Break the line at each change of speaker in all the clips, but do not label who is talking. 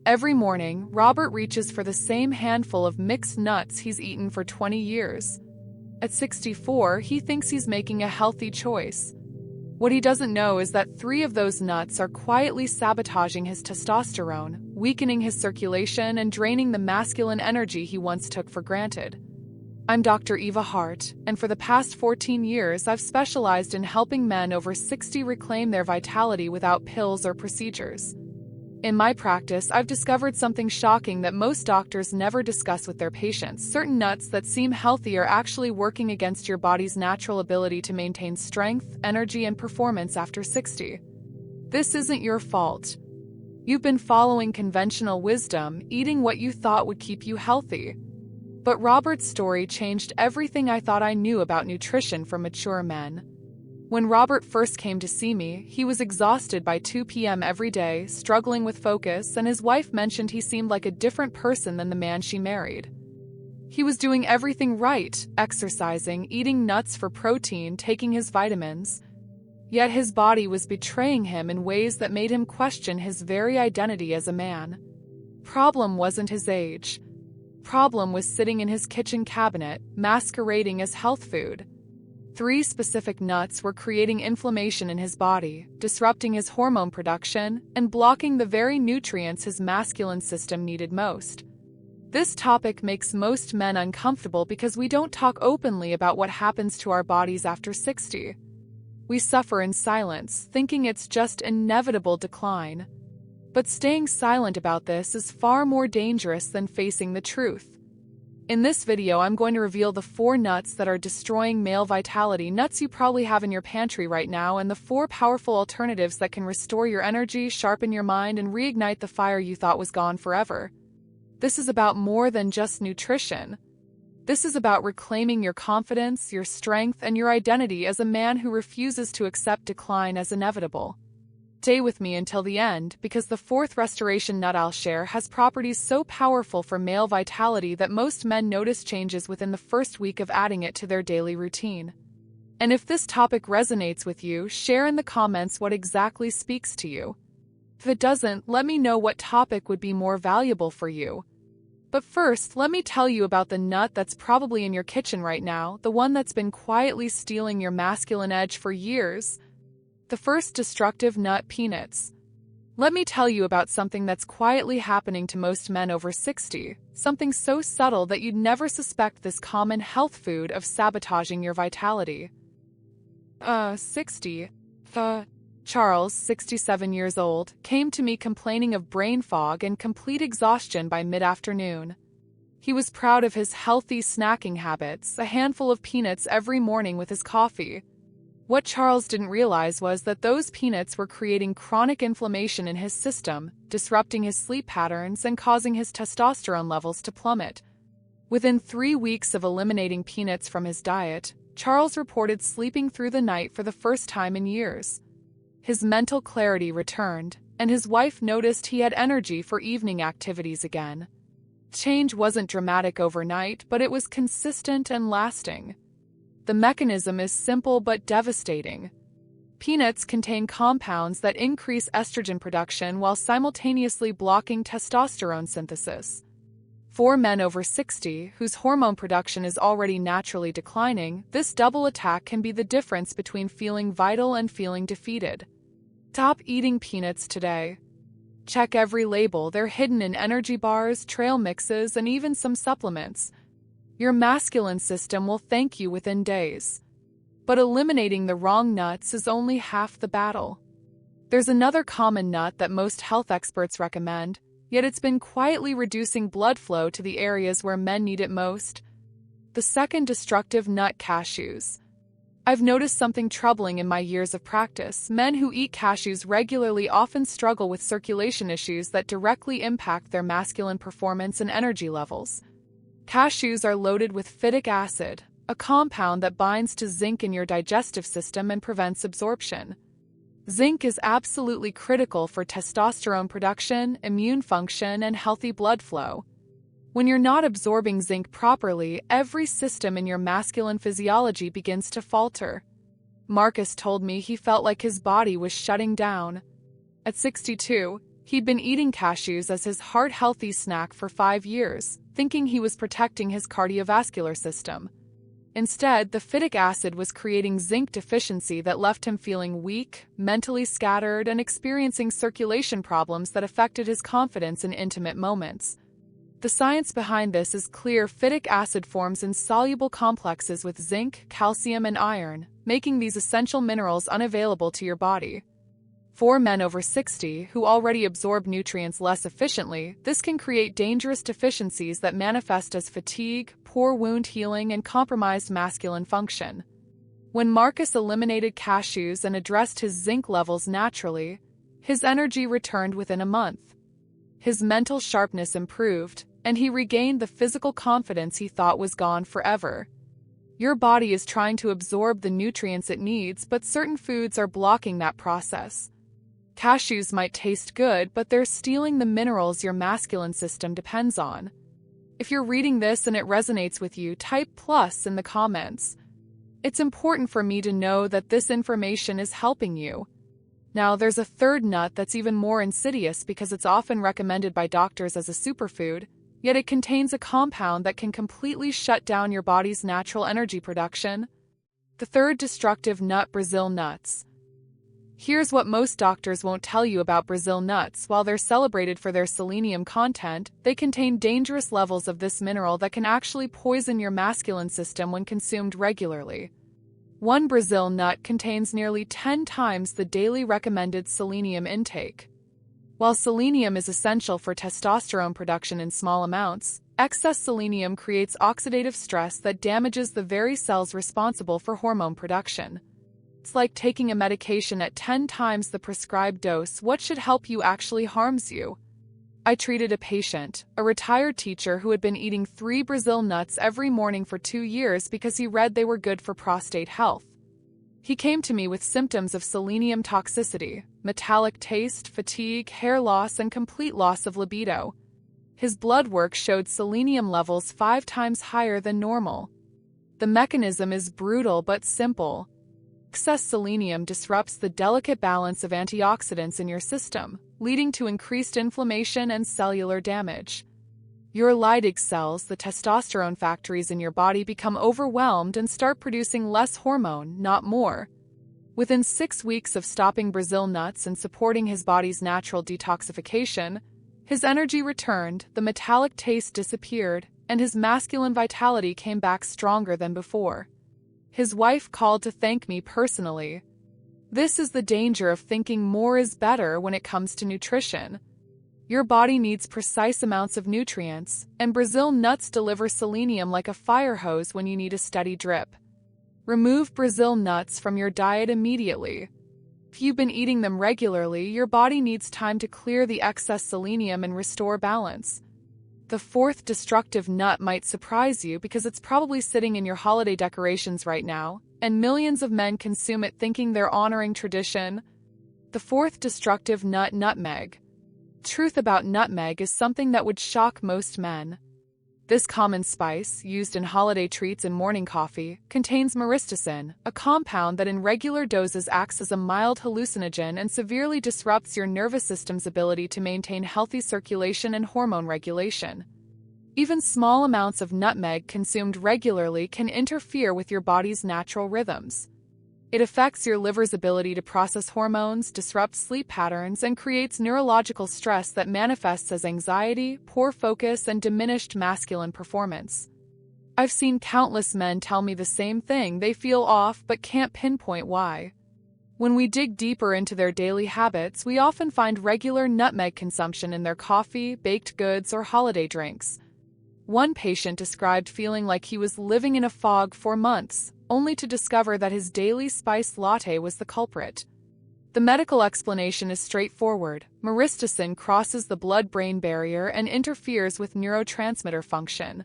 Every morning, Robert reaches for the same handful of mixed nuts he's eaten for 20 years. At 64, he thinks he's making a healthy choice. What he doesn't know is that 3 of those nuts are quietly sabotaging his testosterone, weakening his circulation, and draining the masculine energy he once took for granted. I'm Dr. Eva Hart, and for the past 14 years I've specialized in helping men over 60 reclaim their vitality without pills or procedures. In my practice, I've discovered something shocking that most doctors never discuss with their patients. Certain nuts that seem healthy are actually working against your body's natural ability to maintain strength, energy, and performance after 60. This isn't your fault. You've been following conventional wisdom, eating what you thought would keep you healthy. But Robert's story changed everything I thought I knew about nutrition for mature men. When Robert first came to see me, he was exhausted by 2 p.m. every day, struggling with focus, and his wife mentioned he seemed like a different person than the man she married. He was doing everything right, exercising, eating nuts for protein, taking his vitamins. Yet his body was betraying him in ways that made him question his very identity as a man. Problem wasn't his age. Problem was sitting in his kitchen cabinet, masquerading as health food. 3 specific nuts were creating inflammation in his body, disrupting his hormone production, and blocking the very nutrients his masculine system needed most. This topic makes most men uncomfortable because we don't talk openly about what happens to our bodies after 60. We suffer in silence, thinking it's just inevitable decline. But staying silent about this is far more dangerous than facing the truth. In this video, I'm going to reveal the 4 nuts that are destroying male vitality, nuts you probably have in your pantry right now, and the 4 powerful alternatives that can restore your energy, sharpen your mind, and reignite the fire you thought was gone forever. This is about more than just nutrition. This is about reclaiming your confidence, your strength, and your identity as a man who refuses to accept decline as inevitable. Stay with me until the end, because the 4th restoration nut I'll share has properties so powerful for male vitality that most men notice changes within the first week of adding it to their daily routine. And if this topic resonates with you, share in the comments what exactly speaks to you. If it doesn't, let me know what topic would be more valuable for you. But first, let me tell you about the nut that's probably in your kitchen right now, the one that's been quietly stealing your masculine edge for years. The first destructive nut, peanuts. Let me tell you about something that's quietly happening to most men over 60, something so subtle that you'd never suspect this common health food of sabotaging your vitality. 60. Charles, 67 years old, came to me complaining of brain fog and complete exhaustion by mid-afternoon. He was proud of his healthy snacking habits, a handful of peanuts every morning with his coffee. What Charles didn't realize was that those peanuts were creating chronic inflammation in his system, disrupting his sleep patterns and causing his testosterone levels to plummet. Within 3 weeks of eliminating peanuts from his diet, Charles reported sleeping through the night for the first time in years. His mental clarity returned, and his wife noticed he had energy for evening activities again. Change wasn't dramatic overnight, but it was consistent and lasting. The mechanism is simple but devastating. Peanuts contain compounds that increase estrogen production while simultaneously blocking testosterone synthesis. For men over 60, whose hormone production is already naturally declining, this double attack can be the difference between feeling vital and feeling defeated. Stop eating peanuts today. Check every label, they're hidden in energy bars, trail mixes, and even some supplements. Your masculine system will thank you within days. But eliminating the wrong nuts is only half the battle. There's another common nut that most health experts recommend, yet it's been quietly reducing blood flow to the areas where men need it most. The second destructive nut, cashews. I've noticed something troubling in my years of practice. Men who eat cashews regularly often struggle with circulation issues that directly impact their masculine performance and energy levels. Cashews are loaded with phytic acid, a compound that binds to zinc in your digestive system and prevents absorption. Zinc is absolutely critical for testosterone production, immune function, and healthy blood flow. When you're not absorbing zinc properly, every system in your masculine physiology begins to falter. Marcus told me he felt like his body was shutting down. At 62, He'd been eating cashews as his heart-healthy snack for 5 years, thinking he was protecting his cardiovascular system. Instead, the phytic acid was creating zinc deficiency that left him feeling weak, mentally scattered, and experiencing circulation problems that affected his confidence in intimate moments. The science behind this is clear. Phytic acid forms insoluble complexes with zinc, calcium, and iron, making these essential minerals unavailable to your body. For men over 60 who already absorb nutrients less efficiently, this can create dangerous deficiencies that manifest as fatigue, poor wound healing, and compromised masculine function. When Marcus eliminated cashews and addressed his zinc levels naturally, his energy returned within a month. His mental sharpness improved, and he regained the physical confidence he thought was gone forever. Your body is trying to absorb the nutrients it needs, but certain foods are blocking that process. Cashews might taste good, but they're stealing the minerals your masculine system depends on. If you're reading this and it resonates with you, type plus in the comments. It's important for me to know that this information is helping you. Now, there's a third nut that's even more insidious because it's often recommended by doctors as a superfood, yet it contains a compound that can completely shut down your body's natural energy production. The third destructive nut: Brazil nuts. Here's what most doctors won't tell you about Brazil nuts. While they're celebrated for their selenium content, they contain dangerous levels of this mineral that can actually poison your masculine system when consumed regularly. One Brazil nut contains nearly 10 times the daily recommended selenium intake. While selenium is essential for testosterone production in small amounts, excess selenium creates oxidative stress that damages the very cells responsible for hormone production. It's like taking a medication at 10 times the prescribed dose. What should help you actually harms you. I treated a patient, a retired teacher who had been eating 3 Brazil nuts every morning for 2 years because he read they were good for prostate health. He came to me with symptoms of selenium toxicity, metallic taste, fatigue, hair loss, and complete loss of libido. His blood work showed selenium levels 5 times higher than normal. The mechanism is brutal but simple. Excess selenium disrupts the delicate balance of antioxidants in your system, leading to increased inflammation and cellular damage. Your Leydig cells, the testosterone factories in your body, become overwhelmed and start producing less hormone, not more. Within 6 weeks of stopping Brazil nuts and supporting his body's natural detoxification, his energy returned, the metallic taste disappeared, and his masculine vitality came back stronger than before. His wife called to thank me personally. This is the danger of thinking more is better when it comes to nutrition. Your body needs precise amounts of nutrients, and Brazil nuts deliver selenium like a fire hose when you need a steady drip. Remove Brazil nuts from your diet immediately. If you've been eating them regularly, your body needs time to clear the excess selenium and restore balance. The fourth destructive nut might surprise you because it's probably sitting in your holiday decorations right now, and millions of men consume it thinking they're honoring tradition. The fourth destructive nut: nutmeg. Truth about nutmeg is something that would shock most men. This common spice, used in holiday treats and morning coffee, contains myristicin, a compound that in regular doses acts as a mild hallucinogen and severely disrupts your nervous system's ability to maintain healthy circulation and hormone regulation. Even small amounts of nutmeg consumed regularly can interfere with your body's natural rhythms. It affects your liver's ability to process hormones, disrupts sleep patterns, and creates neurological stress that manifests as anxiety, poor focus, and diminished masculine performance. I've seen countless men tell me the same thing: they feel off but can't pinpoint why. When we dig deeper into their daily habits, we often find regular nutmeg consumption in their coffee, baked goods, or holiday drinks. One patient described feeling like he was living in a fog for months, only to discover that his daily spiced latte was the culprit. The medical explanation is straightforward. Myristicin crosses the blood-brain barrier and interferes with neurotransmitter function.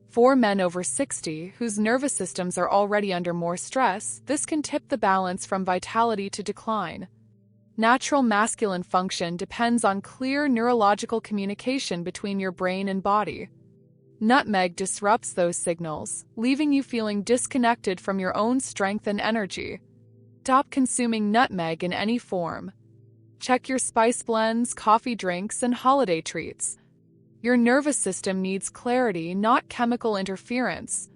For men over 60, whose nervous systems are already under more stress, this can tip the balance from vitality to decline. Natural masculine function depends on clear neurological communication between your brain and body. Nutmeg disrupts those signals, leaving you feeling disconnected from your own strength and energy. Stop consuming nutmeg in any form. Check your spice blends, coffee drinks, and holiday treats. Your nervous system needs clarity, not chemical interference.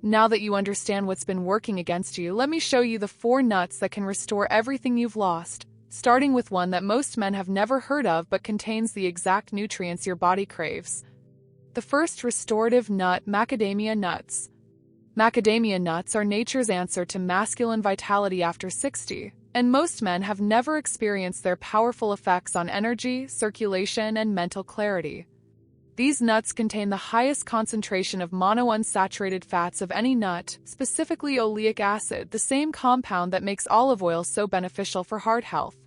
Now that you understand what's been working against you, let me show you the 4 nuts that can restore everything you've lost, starting with one that most men have never heard of but contains the exact nutrients your body craves. The first restorative nut, macadamia nuts. Macadamia nuts are nature's answer to masculine vitality after 60, and most men have never experienced their powerful effects on energy, circulation, and mental clarity. These nuts contain the highest concentration of monounsaturated fats of any nut, specifically oleic acid, the same compound that makes olive oil so beneficial for heart health.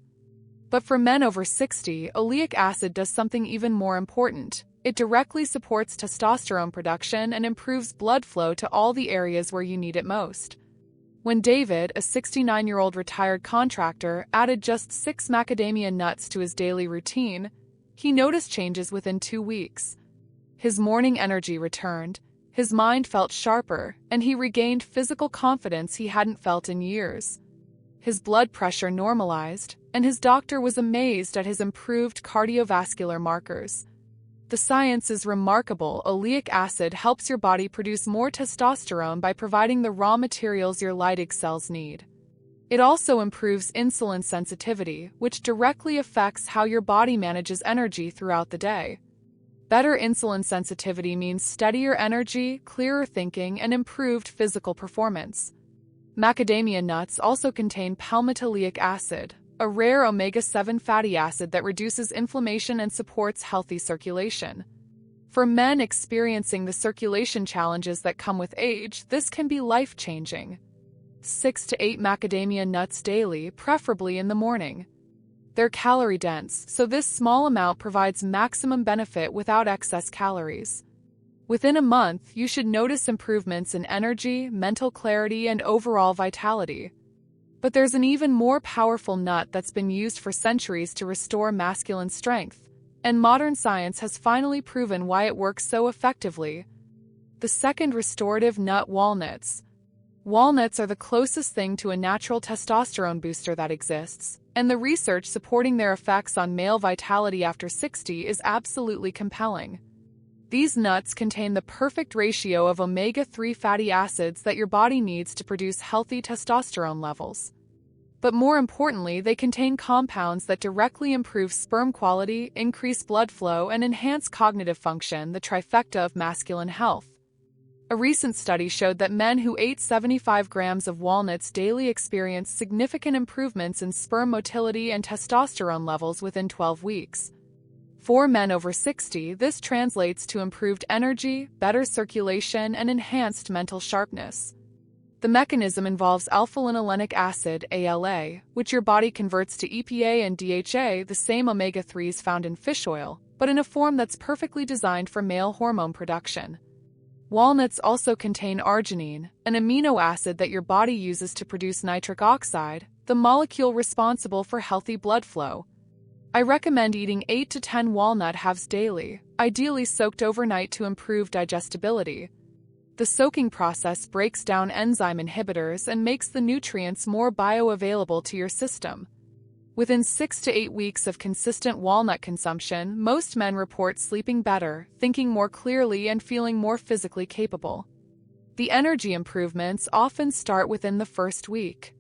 But for men over 60, oleic acid does something even more important. It directly supports testosterone production and improves blood flow to all the areas where you need it most. When David, a 69-year-old retired contractor, added just 6 macadamia nuts to his daily routine, he noticed changes within 2 weeks. His morning energy returned, his mind felt sharper, and he regained physical confidence he hadn't felt in years. His blood pressure normalized, and his doctor was amazed at his improved cardiovascular markers. The science is remarkable. Oleic acid helps your body produce more testosterone by providing the raw materials your Leydig cells need. It also improves insulin sensitivity, which directly affects how your body manages energy throughout the day. Better insulin sensitivity means steadier energy, clearer thinking, and improved physical performance. Macadamia nuts also contain palmitoleic acid, a rare omega-7 fatty acid that reduces inflammation and supports healthy circulation. For men experiencing the circulation challenges that come with age, this can be life-changing. 6 to 8 macadamia nuts daily, preferably in the morning. They're calorie-dense, so this small amount provides maximum benefit without excess calories. Within a month, you should notice improvements in energy, mental clarity, and overall vitality. But there's an even more powerful nut that's been used for centuries to restore masculine strength, and modern science has finally proven why it works so effectively. The second restorative nut, walnuts. Walnuts are the closest thing to a natural testosterone booster that exists, and the research supporting their effects on male vitality after 60 is absolutely compelling. These nuts contain the perfect ratio of omega-3 fatty acids that your body needs to produce healthy testosterone levels. But more importantly, they contain compounds that directly improve sperm quality, increase blood flow, and enhance cognitive function, the trifecta of masculine health. A recent study showed that men who ate 75 grams of walnuts daily experienced significant improvements in sperm motility and testosterone levels within 12 weeks. For men over 60, this translates to improved energy, better circulation, and enhanced mental sharpness. The mechanism involves alpha-linolenic acid, ALA, which your body converts to EPA and DHA, the same omega-3s found in fish oil, but in a form that's perfectly designed for male hormone production. Walnuts also contain arginine, an amino acid that your body uses to produce nitric oxide, the molecule responsible for healthy blood flow. I recommend eating 8 to 10 walnut halves daily, ideally soaked overnight to improve digestibility. The soaking process breaks down enzyme inhibitors and makes the nutrients more bioavailable to your system. Within 6 to 8 weeks of consistent walnut consumption, most men report sleeping better, thinking more clearly, and feeling more physically capable. The energy improvements often start within the first week.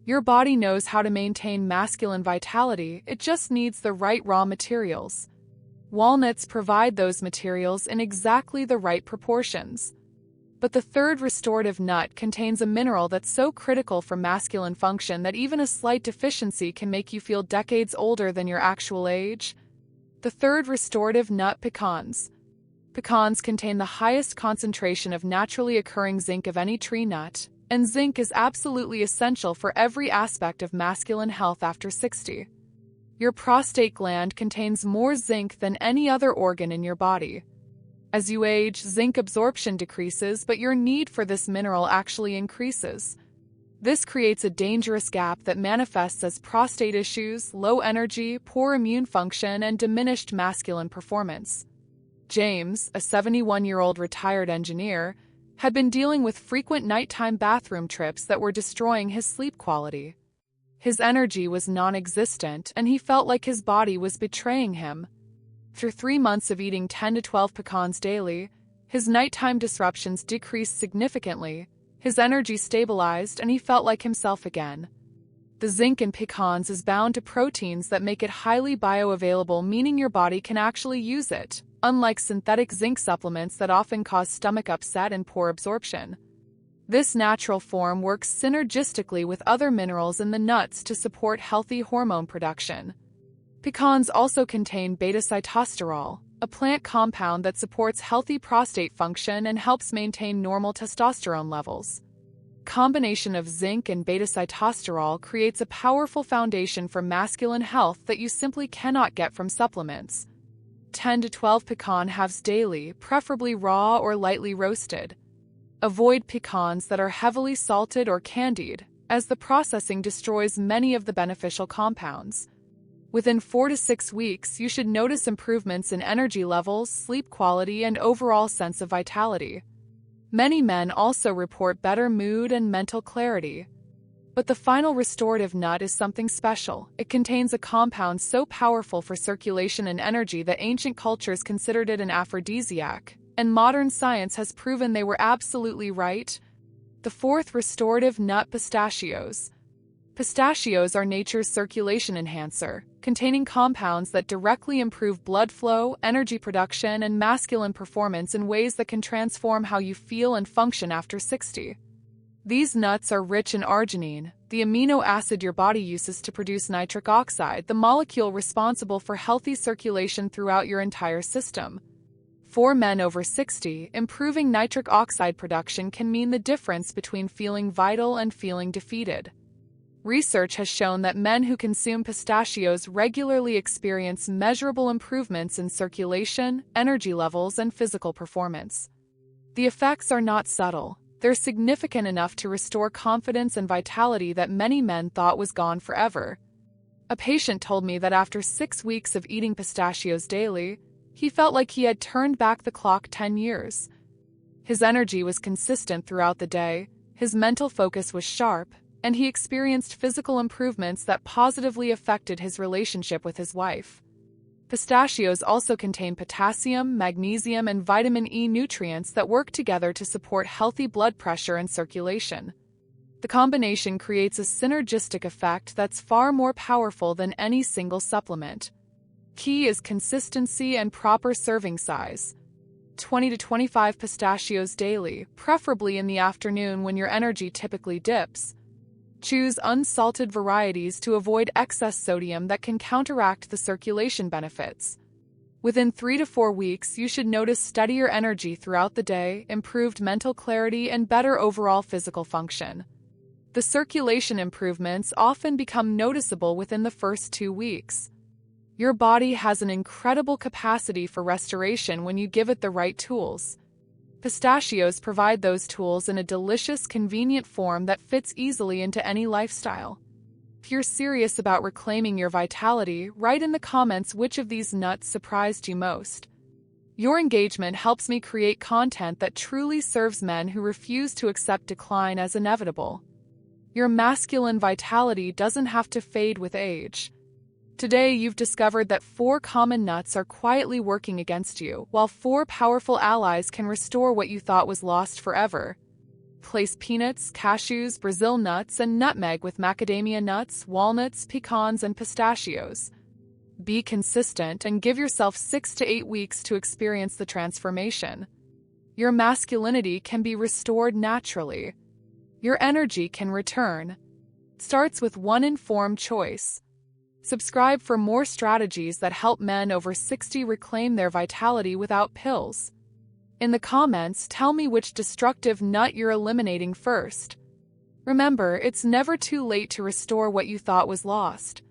Your body knows how to maintain masculine vitality, it just needs the right raw materials. Walnuts provide those materials in exactly the right proportions. But the third restorative nut contains a mineral that's so critical for masculine function that even a slight deficiency can make you feel decades older than your actual age. The third restorative nut, pecans. Pecans contain the highest concentration of naturally occurring zinc of any tree nut, and zinc is absolutely essential for every aspect of masculine health after 60. Your prostate gland contains more zinc than any other organ in your body. As you age, zinc absorption decreases, but your need for this mineral actually increases. This creates a dangerous gap that manifests as prostate issues, low energy, poor immune function, and diminished masculine performance. James, a 71-year-old retired engineer, had been dealing with frequent nighttime bathroom trips that were destroying his sleep quality. His energy was non-existent, and he felt like his body was betraying him. After 3 months of eating 10 to 12 pecans daily, his nighttime disruptions decreased significantly, his energy stabilized, and he felt like himself again. The zinc in pecans is bound to proteins that make it highly bioavailable, meaning your body can actually use it, unlike synthetic zinc supplements that often cause stomach upset and poor absorption. This natural form works synergistically with other minerals in the nuts to support healthy hormone production. Pecans also contain beta-sitosterol, a plant compound that supports healthy prostate function and helps maintain normal testosterone levels. Combination of zinc and beta-sitosterol creates a powerful foundation for masculine health that you simply cannot get from supplements. 10 to 12 pecan halves daily, preferably raw or lightly roasted. Avoid pecans that are heavily salted or candied, as the processing destroys many of the beneficial compounds. Within 4 to 6 weeks, you should notice improvements in energy levels, sleep quality, and overall sense of vitality. Many men also report better mood and mental clarity. But the final restorative nut is something special. It contains a compound so powerful for circulation and energy that ancient cultures considered it an aphrodisiac, and modern science has proven they were absolutely right. The fourth restorative nut, pistachios. Pistachios are nature's circulation enhancer, containing compounds that directly improve blood flow, energy production, and masculine performance in ways that can transform how you feel and function after 60. These nuts are rich in arginine, the amino acid your body uses to produce nitric oxide, the molecule responsible for healthy circulation throughout your entire system. For men over 60, improving nitric oxide production can mean the difference between feeling vital and feeling defeated. Research has shown that men who consume pistachios regularly experience measurable improvements in circulation, energy levels, and physical performance. The effects are not subtle. They're significant enough to restore confidence and vitality that many men thought was gone forever. A patient told me that after 6 weeks of eating pistachios daily, he felt like he had turned back the clock 10 years. His energy was consistent throughout the day, his mental focus was sharp, and he experienced physical improvements that positively affected his relationship with his wife. Pistachios also contain potassium, magnesium, and vitamin E nutrients that work together to support healthy blood pressure and circulation. The combination creates a synergistic effect that's far more powerful than any single supplement. Key is consistency and proper serving size. 20 to 25 pistachios daily, preferably in the afternoon when your energy typically dips. Choose unsalted varieties to avoid excess sodium that can counteract the circulation benefits. Within 3 to 4 weeks, you should notice steadier energy throughout the day, improved mental clarity, and better overall physical function. The circulation improvements often become noticeable within the first 2 weeks. Your body has an incredible capacity for restoration when you give it the right tools. Pistachios provide those tools in a delicious, convenient form that fits easily into any lifestyle. If you're serious about reclaiming your vitality, write in the comments which of these nuts surprised you most. Your engagement helps me create content that truly serves men who refuse to accept decline as inevitable. Your masculine vitality doesn't have to fade with age. Today, you've discovered that 4 common nuts are quietly working against you, while 4 powerful allies can restore what you thought was lost forever. Place peanuts, cashews, Brazil nuts, and nutmeg with macadamia nuts, walnuts, pecans, and pistachios. Be consistent and give yourself 6 to 8 weeks to experience the transformation. Your masculinity can be restored naturally. Your energy can return. It starts with one informed choice. Subscribe for more strategies that help men over 60 reclaim their vitality without pills. In the comments, tell me which destructive nut you're eliminating first. Remember, it's never too late to restore what you thought was lost.